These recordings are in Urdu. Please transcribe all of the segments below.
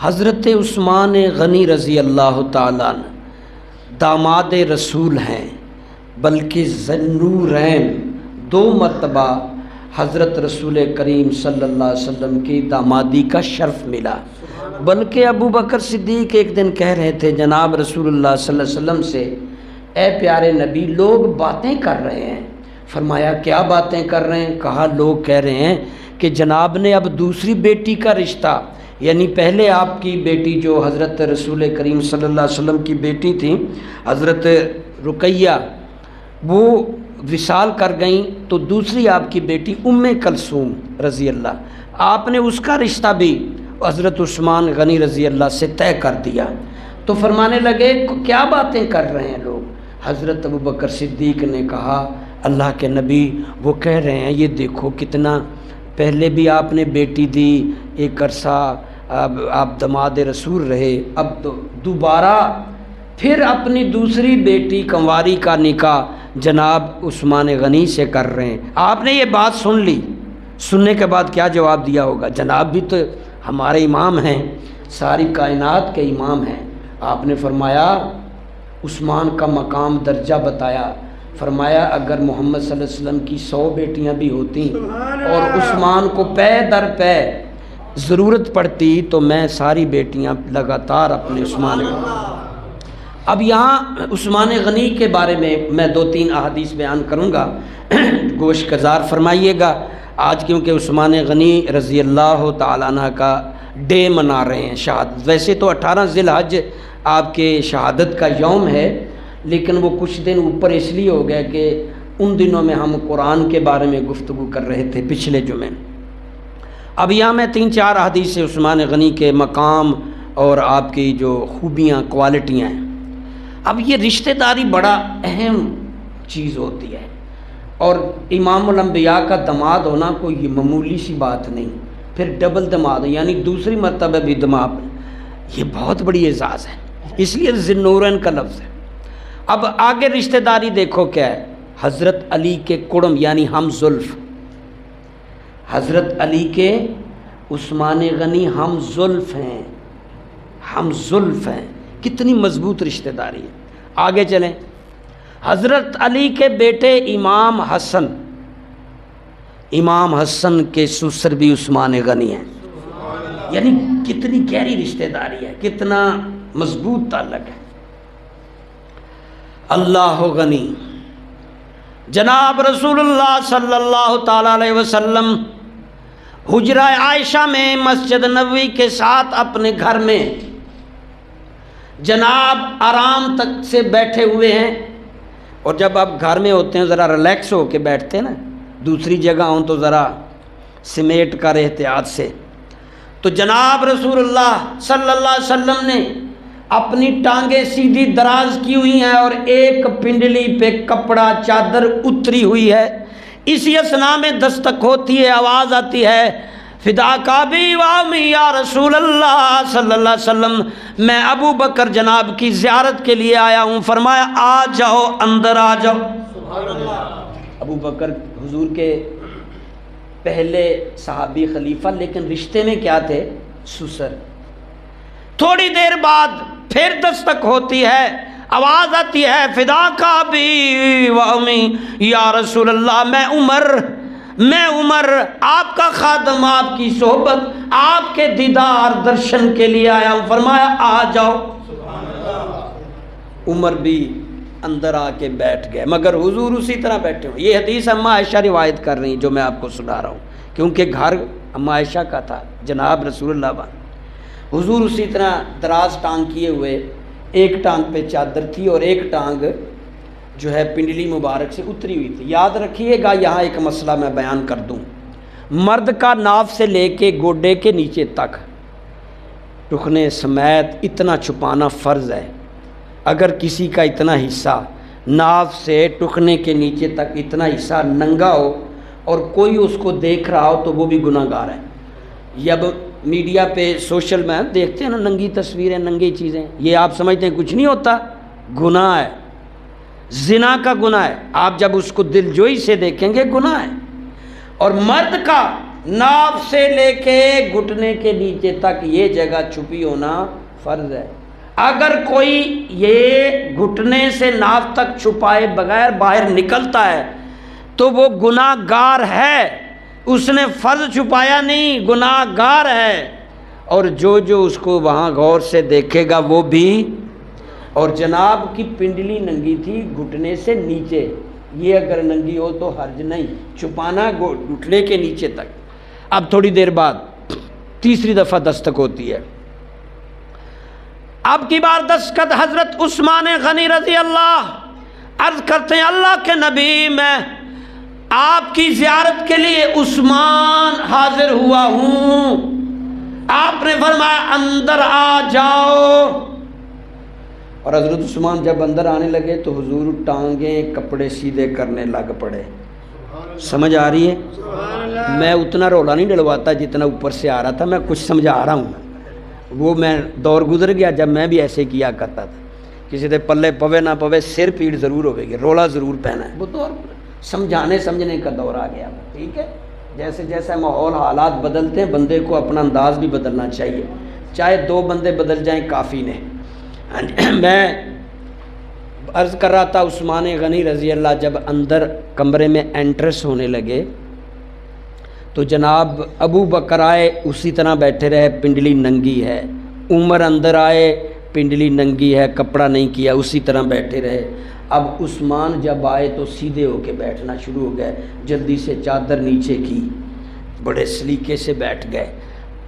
حضرت عثمان غنی رضی اللہ تعالیٰ عنہ داماد رسول ہیں، بلکہ ذوالنورین 2 مرتبہ حضرت رسول کریم صلی اللہ علیہ وسلم کی دامادی کا شرف ملا۔ بلکہ ابو بکر صدیق ایک دن کہہ رہے تھے جناب رسول اللہ صلی اللہ علیہ وسلم سے، اے پیارے نبی لوگ باتیں کر رہے ہیں۔ فرمایا کیا باتیں کر رہے ہیں؟ کہا لوگ کہہ رہے ہیں کہ جناب نے اب دوسری بیٹی کا رشتہ، یعنی پہلے آپ کی بیٹی جو حضرت رسول کریم صلی اللہ علیہ وسلم کی بیٹی تھی حضرت رقیہ، وہ وصال کر گئیں، تو دوسری آپ کی بیٹی ام کلثوم رضی اللہ، آپ نے اس کا رشتہ بھی حضرت عثمان غنی رضی اللہ سے طے کر دیا۔ تو فرمانے لگے کیا باتیں کر رہے ہیں لوگ؟ حضرت ابو بکر صدیق نے کہا اللہ کے نبی وہ کہہ رہے ہیں یہ دیکھو کتنا پہلے بھی آپ نے بیٹی دی، ایک عرصہ آپ داماد رسول رہے، اب تو دوبارہ پھر اپنی دوسری بیٹی کنواری کا نکاح جناب عثمان غنی سے کر رہے ہیں۔ آپ نے یہ بات سن لی، سننے کے بعد کیا جواب دیا ہوگا؟ جناب بھی تو ہمارے امام ہیں، ساری کائنات کے امام ہیں۔ آپ نے فرمایا عثمان کا مقام درجہ بتایا، فرمایا اگر محمد صلی اللہ علیہ وسلم کی 100 بیٹیاں بھی ہوتی اور عثمان کو پے در پے ضرورت پڑتی تو میں ساری بیٹیاں لگاتار اپنے عثمان۔ اب یہاں عثمان غنی کے بارے میں 2-3 احادیث بیان کروں گا، گوش گزار فرمائیے گا۔ آج کیونکہ عثمان غنی رضی اللہ تعالیٰ عنہ کا ڈے منا رہے ہیں شہادت، ویسے تو 18 ذی الحج آپ کے شہادت کا یوم ہے، لیکن وہ کچھ دن اوپر اس لیے ہو گیا کہ ان دنوں میں ہم قرآن کے بارے میں گفتگو کر رہے تھے پچھلے جمعے۔ اب یہاں میں 3-4 حدیث سے عثمان غنی کے مقام اور آپ کی جو خوبیاں کوالٹیاں ہیں۔ اب یہ رشتہ داری بڑا اہم چیز ہوتی ہے، اور امام الانبیاء کا داماد ہونا کوئی معمولی سی بات نہیں، پھر ڈبل داماد یعنی دوسری مرتبہ بھی داماد، یہ بہت بڑی اعزاز ہے، اس لیے ذوالنورین کا لفظ ہے۔ اب آگے رشتہ داری دیکھو کیا ہے، حضرت علی کے کڑم یعنی ہم زلف، حضرت علی کے عثمان غنی ہم زلف ہیں، ہم زلف ہیں، کتنی مضبوط رشتہ داری ہے۔ آگے چلیں، حضرت علی کے بیٹے امام حسن، امام حسن کے سسر بھی عثمان غنی ہیں، یعنی کتنی گہری رشتہ داری ہے، کتنا مضبوط تعلق ہے۔ اللہ غنی، جناب رسول اللہ صلی اللہ تعالیٰ علیہ وسلم حجرہ عائشہ میں مسجد نبوی کے ساتھ اپنے گھر میں جناب آرام تک سے بیٹھے ہوئے ہیں، اور جب آپ گھر میں ہوتے ہیں ذرا ریلیکس ہو کے بیٹھتے ہیں نا، دوسری جگہ ہوں تو ذرا سمیٹ کر احتیاط سے، تو جناب رسول اللہ صلی اللہ علیہ وسلم نے اپنی ٹانگیں سیدھی دراز کی ہوئی ہیں اور ایک پنڈلی پہ کپڑا چادر اتری ہوئی ہے۔ اسی اثنا میں دستک ہوتی ہے، آواز آتی ہے فداک ابی و امی یا رسول اللہ صلی اللہ علیہ وسلم، میں ابو بکر جناب کی زیارت کے لیے آیا ہوں۔ فرمایا آ جاؤ، اندر آ جاؤ۔ ابو بکر حضور کے پہلے صحابی خلیفہ، لیکن رشتے میں کیا تھے؟ سسر۔ تھوڑی دیر بعد پھر دستک ہوتی ہے، آواز آتی ہے فداک ابی و امی یا رسول اللہ، میں عمر آپ کا خادم، آپ کی صحبت، آپ کے دیدار درشن کے لیے آیا ہوں۔ فرمایا آ جاؤ۔ عمر بھی اندر آ کے بیٹھ گئے، مگر حضور اسی طرح بیٹھے ہوں۔ یہ حدیث اما عائشہ روایت کر رہی ہیں جو میں آپ کو سنا رہا ہوں، کیونکہ گھر اما عائشہ کا تھا، جناب رسول اللہ بان حضور اسی طرح دراز ٹانگ کیے ہوئے، ایک ٹانگ پہ چادر تھی اور ایک ٹانگ جو ہے پنڈلی مبارک سے اتری ہوئی تھی۔ یاد رکھیے گا یہاں ایک مسئلہ میں بیان کر دوں، مرد کا ناف سے لے کے گوڈے کے نیچے تک ٹخنے سمیت اتنا چھپانا فرض ہے۔ اگر کسی کا اتنا حصہ ناف سے ٹخنے کے نیچے تک اتنا حصہ ننگا ہو اور کوئی اس کو دیکھ رہا ہو تو وہ بھی گناہ گار ہے۔ یہ اب میڈیا پہ سوشل میں دیکھتے ہیں نا ننگی تصویریں، ننگی چیزیں، یہ آپ سمجھتے ہیں کچھ نہیں ہوتا، گناہ ہے، زنا کا گناہ ہے۔ آپ جب اس کو دل جوئی سے دیکھیں گے گناہ ہے۔ اور مرد کا ناف سے لے کے گھٹنے کے نیچے تک یہ جگہ چھپی ہونا فرض ہے۔ اگر کوئی یہ گھٹنے سے ناف تک چھپائے بغیر باہر نکلتا ہے تو وہ گناہ گار ہے، اس نے فرض چھپایا نہیں، گناہ گار ہے۔ اور جو اس کو وہاں غور سے دیکھے گا وہ بھی۔ اور جناب کی پنڈلی ننگی تھی گھٹنے سے نیچے، یہ اگر ننگی ہو تو حرج نہیں، چھپانا گھٹنے کے نیچے تک۔ اب تھوڑی دیر بعد تیسری دفعہ دستک ہوتی ہے، اب کی بار دستخط حضرت عثمان غنی رضی اللہ عرض کرتے ہیں اللہ کے نبی میں آپ کی زیارت کے لیے عثمان حاضر ہوا ہوں۔ آپ نے فرمایا اندر آ جاؤ، اور حضرت عثمان جب اندر آنے لگے تو حضور ٹانگیں کپڑے سیدھے کرنے لگ پڑے۔ سمجھ آ رہی ہے؟ میں اتنا رولا نہیں ڈلواتا جتنا اوپر سے آ رہا تھا، میں کچھ سمجھا رہا ہوں، وہ میں دور گزر گیا جب میں بھی ایسے کیا کرتا تھا، کسی دے پلے پوے نہ پوے سر پیڑ ضرور ہوئے گی، رولا ضرور پہنا ہے، وہ دور سمجھانے کا دور آ گیا۔ ٹھیک ہے، جیسے جیسے ماحول حالات بدلتے ہیں بندے کو اپنا انداز بھی بدلنا چاہیے، چاہے 2 بندے بدل جائیں کافی نے۔ میں عرض کر رہا تھا عثمان غنی رضی اللہ جب اندر کمرے میں انٹرس ہونے لگے تو جناب ابو بکر آئے اسی طرح بیٹھے رہے، پنڈلی ننگی ہے، عمر اندر آئے پنڈلی ننگی ہے، کپڑا نہیں کیا، اسی طرح بیٹھے رہے۔ اب عثمان جب آئے تو سیدھے ہو کے بیٹھنا شروع ہو گئے، جلدی سے چادر نیچے کی، بڑے سلیقے سے بیٹھ گئے۔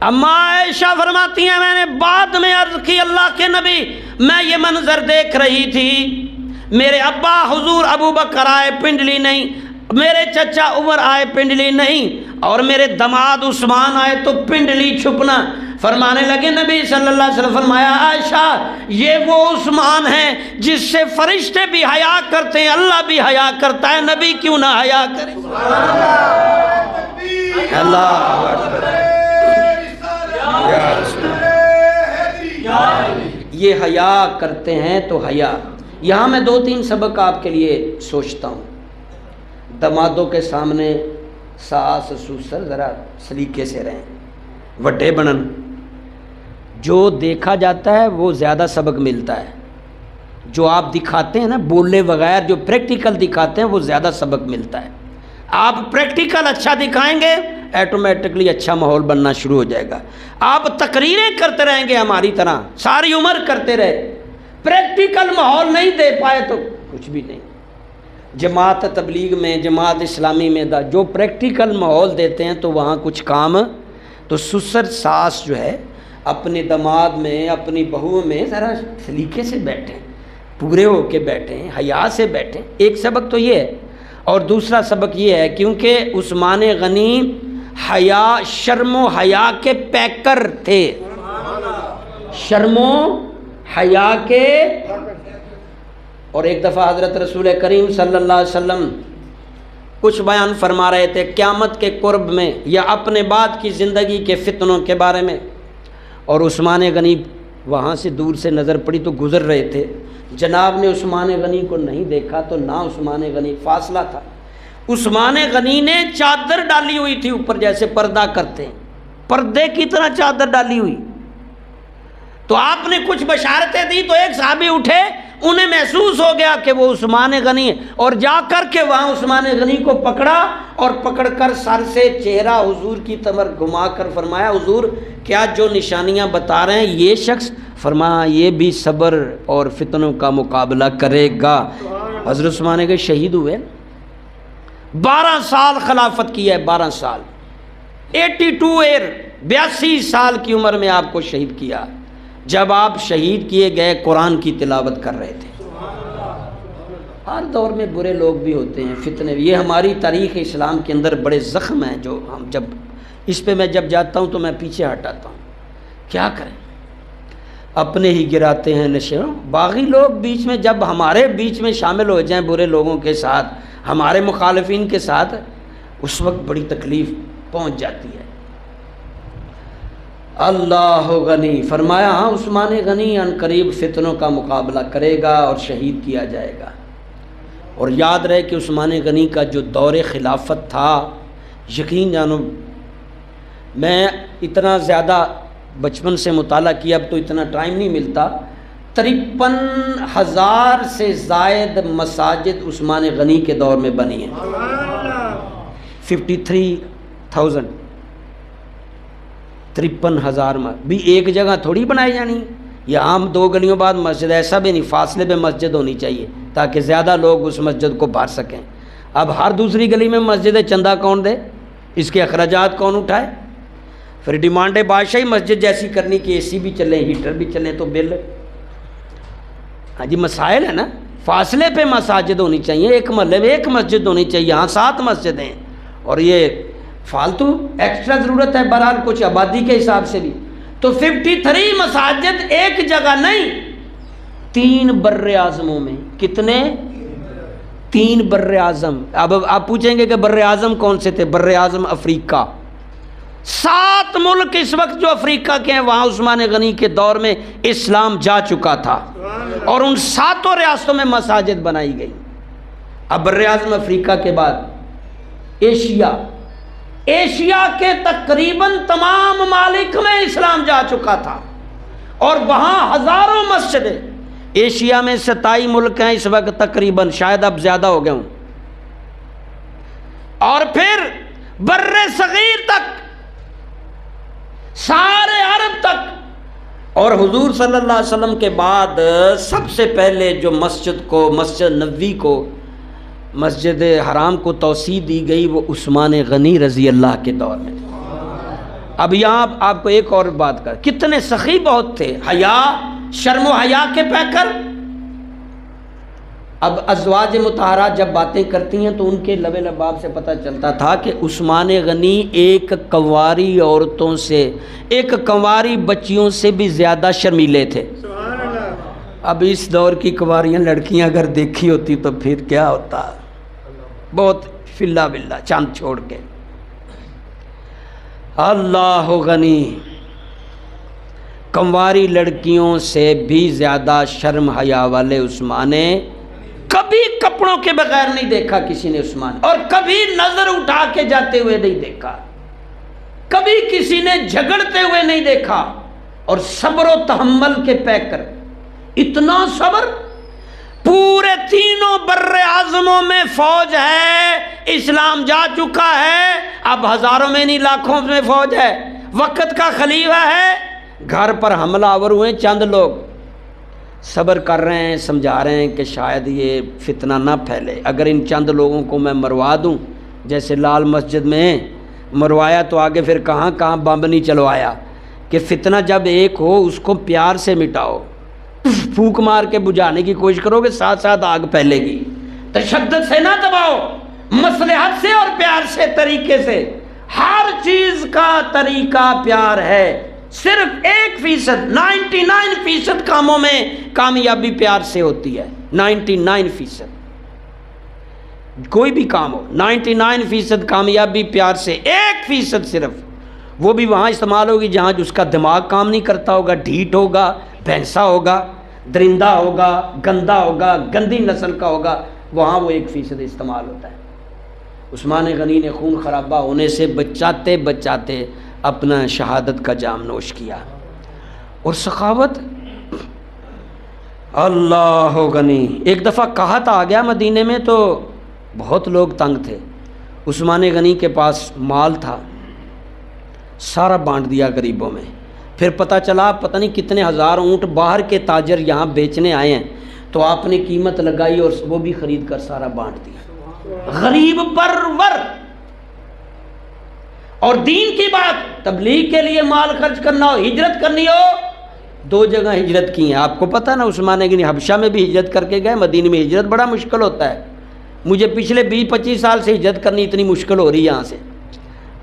اما عائشہ فرماتی ہیں میں نے بعد میں عرض کی اللہ کے نبی میں یہ منظر دیکھ رہی تھی، میرے ابا حضور ابو بکر آئے پنڈلی نہیں، میرے چچا عمر آئے پنڈلی نہیں، اور میرے دماد عثمان آئے تو پنڈلی چھپنا۔ فرمانے لگے نبی صلی اللہ علیہ وسلم فرمایا عائشہ یہ وہ عثمان ہیں جس سے فرشتے بھی حیا کرتے ہیں، اللہ بھی حیا کرتا ہے، نبی کیوں نہ حیا کرے؟ اللہ اکبر، یہ حیا کرتے ہیں تو حیا۔ یہاں میں 2-3 سبق آپ کے لیے سوچتا ہوں۔ دمادوں کے سامنے ساس سسر ذرا سلیقے سے رہیں، وڈے بنن، جو دیکھا جاتا ہے وہ زیادہ سبق ملتا ہے، جو آپ دکھاتے ہیں نا بولے بغیر، جو پریکٹیکل دکھاتے ہیں وہ زیادہ سبق ملتا ہے۔ آپ پریکٹیکل اچھا دکھائیں گے ایٹومیٹکلی اچھا ماحول بننا شروع ہو جائے گا۔ آپ تقریریں کرتے رہیں گے ہماری طرح ساری عمر کرتے رہے، پریکٹیکل ماحول نہیں دے پائے تو کچھ بھی نہیں۔ جماعت تبلیغ میں، جماعت اسلامی میں جو پریکٹیکل ماحول دیتے ہیں تو وہاں کچھ کام۔ تو سسر ساس جو ہے اپنے دماد میں اپنی بہو میں ذرا سلیقے سے بیٹھیں، پورے ہو کے بیٹھیں، حیا سے بیٹھیں۔ ایک سبق تو یہ ہے، اور دوسرا سبق یہ ہے کیونکہ عثمان غنی حیا، شرم و حیا کے پیکر تھے، شرم و حیا کے۔ اور ایک دفعہ حضرت رسول کریم صلی اللہ علیہ وسلم کچھ بیان فرما رہے تھے قیامت کے قرب میں یا اپنے بعد کی زندگی کے فتنوں کے بارے میں، اور عثمان غنی وہاں سے دور سے نظر پڑی تو گزر رہے تھے، جناب نے عثمان غنی کو نہیں دیکھا تو نہ عثمان غنی، فاصلہ تھا، عثمان غنی نے چادر ڈالی ہوئی تھی اوپر جیسے پردہ کرتے ہیں، پردے کی طرح چادر ڈالی ہوئی، تو آپ نے کچھ بشارتیں دی تو ایک صحابی اٹھے، انہیں محسوس ہو گیا کہ وہ عثمان غنی ہے، اور جا کر کے وہاں عثمان غنی کو پکڑا اور پکڑ کر سر سے چہرہ حضور کی طرف گھما کر فرمایا حضور کیا جو نشانیاں بتا رہے ہیں یہ شخص؟ فرمایا یہ بھی صبر اور فتنوں کا مقابلہ کرے گا۔ حضرت عثمان کے شہید ہوئے، 12 سال خلافت کی ہے، 12 سال، 82 سال کی عمر میں آپ کو شہید کیا۔ جب آپ شہید کیے گئے قرآن کی تلاوت کر رہے تھے۔ ہر دور میں برے لوگ بھی ہوتے ہیں، فتنے بھی، یہ ہماری تاریخ اسلام کے اندر بڑے زخم ہیں جو ہم جب اس پہ میں جب جاتا ہوں تو میں پیچھے ہٹاتا ہوں، کیا کریں، اپنے ہی گراتے ہیں نشے۔ باغی لوگ بیچ میں جب ہمارے بیچ میں شامل ہو جائیں برے لوگوں کے ساتھ، ہمارے مخالفین کے ساتھ، اس وقت بڑی تکلیف پہنچ جاتی ہے۔ اللہ غنی فرمایا ہاں عثمان غنی ان قریب فتنوں کا مقابلہ کرے گا اور شہید کیا جائے گا۔ اور یاد رہے کہ عثمان غنی کا جو دور خلافت تھا، یقین جانو میں اتنا زیادہ بچپن سے مطالعہ کیا، اب تو اتنا ٹائم نہیں ملتا، 53,000 سے زائد مساجد عثمان غنی کے دور میں بنی ہیں۔ 53,000، 53,000 بھی ایک جگہ تھوڑی بنائی جانی، یہ عام 2 گلیوں بعد مسجد، ایسا بھی نہیں، فاصلے پہ مسجد ہونی چاہیے تاکہ زیادہ لوگ اس مسجد کو بھر سکیں۔ اب ہر دوسری گلی میں مسجد ہے، چندہ کون دے، اس کے اخراجات کون اٹھائے؟ پھر ڈیمانڈ ہے بادشاہی مسجد جیسی کرنی کہ اے سی بھی چلے، ہیٹر بھی چلے تو بل۔ ہاں جی مسائل ہے نا، فاصلے پہ مساجد ہونی چاہیے، ایک محلے میں ایک مسجد ہونی چاہیے، یہاں 7 مسجدیں ہیں، اور یہ فالتو ایکسٹرا ضرورت ہے بہرحال کچھ آبادی کے حساب سے بھی۔ تو 53 مساجد ایک جگہ نہیں، 3 بر اعظموں میں۔ کتنے؟ 3 بر اعظم۔ اب آپ پوچھیں گے کہ بر اعظم کون سے تھے؟ بر اعظم افریقہ، 7 ملک اس وقت جو افریقہ کے ہیں، وہاں عثمان غنی کے دور میں اسلام جا چکا تھا، اور ان 7 ریاستوں میں مساجد بنائی گئی۔ اب بر اعظم افریقہ کے بعد ایشیا کے تقریباً تمام ممالک میں اسلام جا چکا تھا، اور وہاں ہزاروں مسجدیں۔ ایشیا میں 27 ملک ہیں اس وقت تقریباً، شاید اب زیادہ ہو گئے ہوں، اور پھر بر صغیر تک، سارے عرب تک۔ اور حضور صلی اللہ علیہ وسلم کے بعد سب سے پہلے جو مسجد نبوی کو، مسجد حرام کو توسیع دی گئی، وہ عثمان غنی رضی اللہ کے دور میں۔ اب یہاں آپ کو ایک اور بات کر، کتنے سخی بہت تھے، حیا، شرم و حیا کے پیکر۔ اب ازواج مطہرات جب باتیں کرتی ہیں تو ان کے لب لباب سے پتہ چلتا تھا کہ عثمان غنی ایک کنواری عورتوں سے، ایک کنواری بچیوں سے بھی زیادہ شرمیلے تھے۔ اب اس دور کی کنواریاں لڑکیاں اگر دیکھی ہوتی تو پھر کیا ہوتا، بہت فلا بلا چاند چھوڑ کے۔ اللہ غنی کنواری لڑکیوں سے بھی زیادہ شرم حیا والے عثمان، کبھی کپڑوں کے بغیر نہیں دیکھا کسی نے عثمان، اور کبھی نظر اٹھا کے جاتے ہوئے نہیں دیکھا، کبھی کسی نے جھگڑتے ہوئے نہیں دیکھا، اور صبر و تحمل کے پیکر۔ اتنا صبر، پورے 3 بر اعظموں میں فوج ہے، اسلام جا چکا ہے، اب ہزاروں میں نہیں لاکھوں میں فوج ہے، وقت کا خلیفہ ہے، گھر پر حملہ آور ہوئے چند لوگ، صبر کر رہے ہیں، سمجھا رہے ہیں کہ شاید یہ فتنہ نہ پھیلے، اگر ان چند لوگوں کو میں مروا دوں، جیسے لال مسجد میں مروایا تو آگے پھر کہاں کہاں بم نہیں چلوایا، کہ فتنہ جب ایک ہو اس کو پیار سے مٹاؤ، پھونک مار کے بجھانے کی کوشش کرو گے ساتھ ساتھ آگ پھیلے گی، تشدد سے نہ دباؤ، مصلحت سے اور پیار سے، طریقے سے، ہر چیز کا طریقہ پیار ہے، صرف 1%، 99% کاموں میں کامیابی پیار سے ہوتی ہے، 99%، کوئی بھی کام ہو 99% کامیابی پیار سے، 1% صرف وہ بھی وہاں استعمال ہوگی جہاں اس کا دماغ کام نہیں کرتا ہوگا، ڈھیٹ ہوگا، بھینسا ہوگا، درندہ ہوگا، گندا ہوگا، گندی نسل کا ہوگا، وہاں وہ 1% استعمال ہوتا ہے۔ عثمان غنی نے خون خرابہ ہونے سے بچاتے بچاتے اپنا شہادت کا جام نوش کیا، اور سخاوت، اللہ غنی۔ ایک دفعہ قحط آ گیا مدینے میں تو بہت لوگ تنگ تھے، عثمان غنی کے پاس مال تھا، سارا بانٹ دیا غریبوں میں۔ پھر پتہ چلا پتہ نہیں کتنے ہزار اونٹ باہر کے تاجر یہاں بیچنے آئے ہیں، تو آپ نے قیمت لگائی اور وہ بھی خرید کر سارا بانٹ دیا، غریب پرور۔ اور دین کی بات، تبلیغ کے لیے مال خرچ کرنا ہو، ہجرت کرنی ہو، 2 جگہ ہجرت کی ہیں، آپ کو پتہ نا، عثمان غنی حبشہ میں بھی ہجرت کر کے گئے، مدینے میں ہجرت بڑا مشکل ہوتا ہے، مجھے پچھلے 20-25 سال سے ہجرت کرنی اتنی مشکل ہو رہی ہے، یہاں سے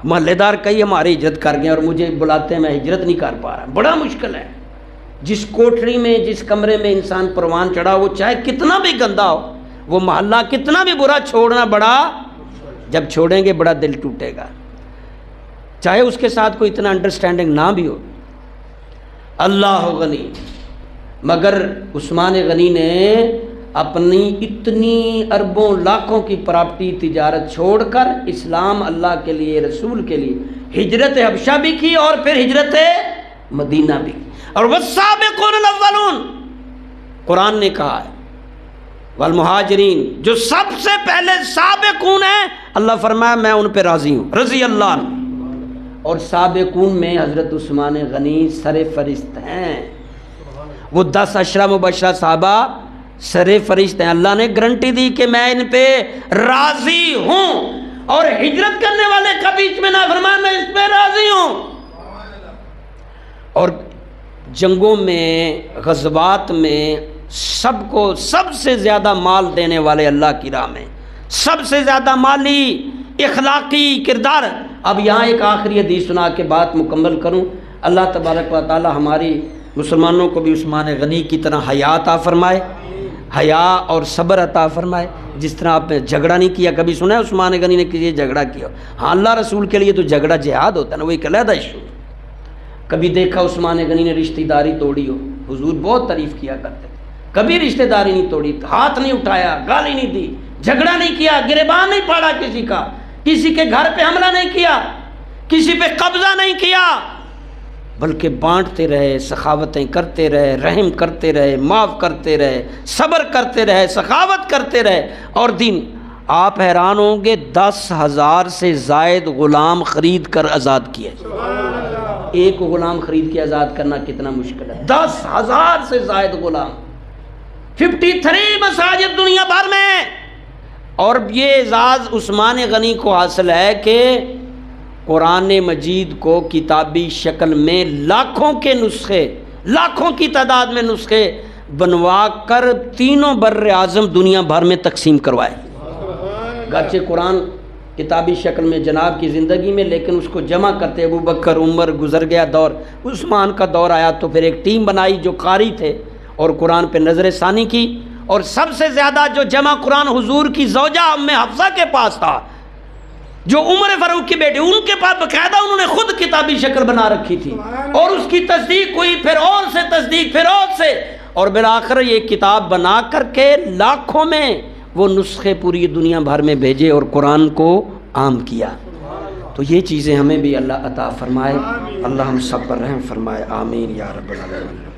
محلے دار کئی ہمارے ہجرت کر گئے اور مجھے بلاتے ہیں، میں ہجرت نہیں کر پا رہا، بڑا مشکل ہے۔ جس کوٹری میں، جس کمرے میں انسان پروان چڑھا، وہ چاہے کتنا بھی گندا ہو، وہ محلہ کتنا بھی برا، چھوڑنا بڑا، جب چھوڑیں گے بڑا دل ٹوٹے گا، چاہے اس کے ساتھ کوئی اتنا انڈرسٹینڈنگ نہ بھی ہو۔ اللہ غنی، مگر عثمان غنی نے اپنی اتنی اربوں لاکھوں کی پراپرٹی تجارت چھوڑ کر اسلام، اللہ کے لیے، رسول کے لیے ہجرت حبشہ بھی کی اور پھر ہجرت مدینہ بھی کی. اور والسابقون الاولون قرآن نے کہا ہے والمہاجرین، جو سب سے پہلے سابقون ہیں اللہ فرمایا میں ان پہ راضی ہوں، رضی اللہ عنہ. اور سابقون میں حضرت عثمان غنی سر فہرست ہیں. وہ 10 عشرہ مبشرہ صحابہ سر فہرست ہیں. اللہ نے گارنٹی دی کہ میں ان پہ راضی ہوں. اور ہجرت کرنے والے کا بیچ میں نافرمان میں اس پہ راضی ہوں. اور جنگوں میں غزوات میں سب سے زیادہ مال دینے والے اللہ کی راہ میں، سب سے زیادہ مالی اخلاقی کردار. اب یہاں ایک آخری حدیث سنا کے بات مکمل کروں. اللہ تبارک و تعالی ہماری مسلمانوں کو بھی عثمان غنی کی طرح حیا عطا فرمائے، حیا اور صبر عطا فرمائے. جس طرح آپ نے جھگڑا نہیں کیا، کبھی سنا ہے عثمان غنی نے کسی جھگڑا کیا؟ ہاں اللہ رسول کے لیے تو جھگڑا جہاد ہوتا ہے نا، وہ ایک علیحدہ ایشو. کبھی دیکھا عثمان غنی نے رشتہ داری توڑی ہو؟ حضور بہت تعریف کیا کرتے تھے. کبھی رشتہ داری نہیں توڑی، ہاتھ نہیں اٹھایا، گالی نہیں دی، جھگڑا نہیں کیا، گریبان نہیں پاڑا کسی کا، کسی کے گھر پہ حملہ نہیں کیا، کسی پہ قبضہ نہیں کیا، بلکہ بانٹتے رہے، سخاوتیں کرتے رہے، رحم کرتے رہے، معاف کرتے رہے، صبر کرتے رہے، سخاوت کرتے رہے. اور دین آپ حیران ہوں گے 10,000 سے زائد غلام خرید کر آزاد کیے. ایک غلام خرید کے آزاد کرنا کتنا مشکل ہے. 10,000 سے زائد غلام، 53 مساجد دنیا بھر میں. اور یہ اعزاز عثمان غنی کو حاصل ہے کہ قرآن مجید کو کتابی شکل میں لاکھوں کے نسخے، لاکھوں کی تعداد میں نسخے بنوا کر تینوں بر اعظم دنیا بھر میں تقسیم کروائے. گرچہ قرآن کتابی شکل میں جناب کی زندگی میں، لیکن اس کو جمع کرتے ابو بکر، عمر، گزر گیا دور، عثمان کا دور آیا تو پھر ایک ٹیم بنائی جو قاری تھے اور قرآن پہ نظر ثانی کی. اور سب سے زیادہ جو جمع قرآن حضور کی زوجہ ام حفصہ کے پاس تھا، جو عمر فاروق کی بیٹی، ان کے پاس باقاعدہ انہوں نے خود کتابی شکل بنا رکھی تھی. اور اس کی تصدیق ہوئی، پھر اور سے تصدیق، پھر اور سے، اور بالآخر یہ کتاب بنا کر کے لاکھوں میں وہ نسخے پوری دنیا بھر میں بھیجے اور قرآن کو عام کیا. تو یہ چیزیں ہمیں بھی اللہ عطا فرمائے. اللہ ہم سب پر رحم فرمائے. آمین یا رب العالمین.